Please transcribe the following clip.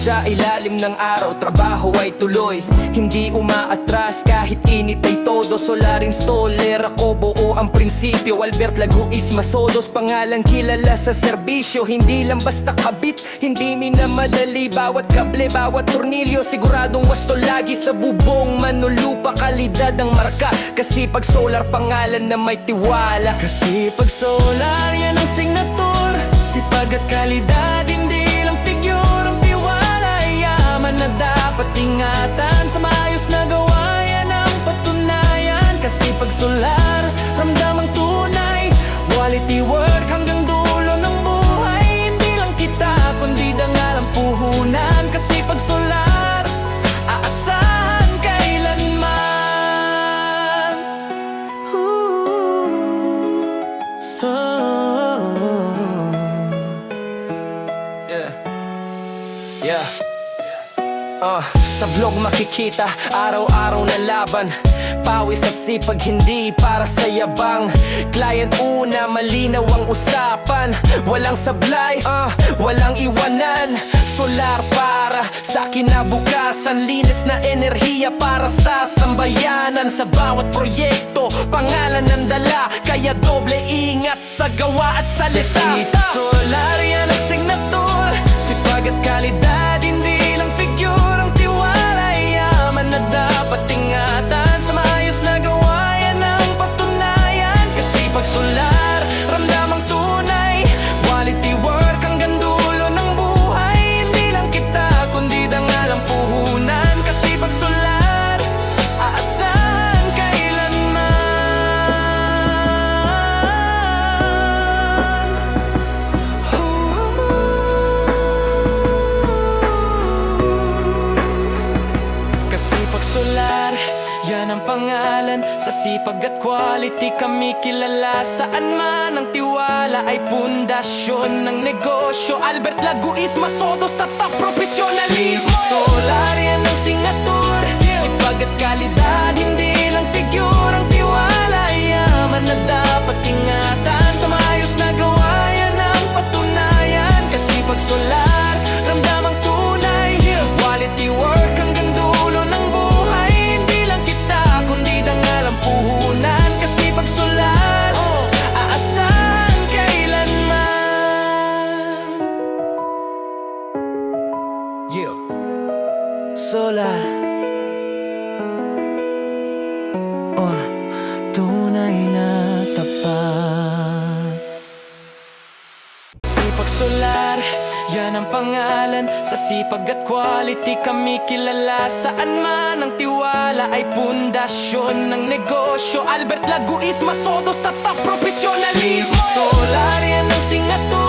Sa ilalim ng araw, trabaho ay tuloy. Hindi umaatras kahit init ay todo. Solar installer ako, buo ang prinsipyo. Albert Laguis Masodos, pangalan kilala sa serbisyo. Hindi lang basta kabit, hindi minamadali. Bawat kable, bawat tornilyo, siguradong wasto lagi sa bubong. Manulupa, kalidad ang marka. Kasi pag solar, pangalan na may tiwala. Kasi pag solar, yan ang signature. Sipag at kalidad, hindi lang figure. Ang tiwala ay yaman na dapat ingatan. Sa maayos na gawa, yan ang patunayan. Kasi pag solar, ramdam ang tunay. Quality work hanggang dulo ng buhay. Hindi lang kita, kundi dangal ang puhunan. Kasi pag solar, aasahan kailanman. Sa vlog makikita, araw-araw na laban. Pawis at sipag, hindi para sa yabang. Client una, malinaw ang usapan. Walang sablay, walang iwanan. Solar para sa kinabukasan. Linis na enerhiya para sa sambayanan. Sa bawat proyekto, pangalan ng dala. Kaya doble ingat sa gawa at salita. Kasi solar, yan ang signature. Sipag at kalidad, hindi lang figure. Ang tiwala ay yaman na dapat ingatan. Sa maayos na gawa, yan ang patunayan. Kasi pag solar, ramdam ang tunay. Quality work hanggang dulo ng buhay. Hindi lang kita, kundi dangal ang puhunan. Kasi pag solar, aasahan kailanman. Kasi pag solar, yan ang pangalan. Sa sipag at quality kami kilala. Saan man ang tiwala ay pundasyon ng negosyo. Albert Laguis Masodos, tatak profesionalismo. Solar, yan ang signature. Sipag at kalidad, hindi lang figure. Ang tiwala ay yaman na dapat ingatan. Sa maayos na gawa, yan ang patunayan. Kasi pag solar, ramdam ang tunay. Quality work hanggang dulo ng buhay. Hindi lang kita, kundi dangal ang puhunan. Kasi pag solar, aasahan kailanman. Solar, tunay na tapat. Sipag solar, yan ang pangalan. Sa sipag at quality kami kilala. Saan man ang tiwala ay pundasyon ng negosyo. Albert Laguis Masodos, tatak profesionalismo. Solar, yan ang signature.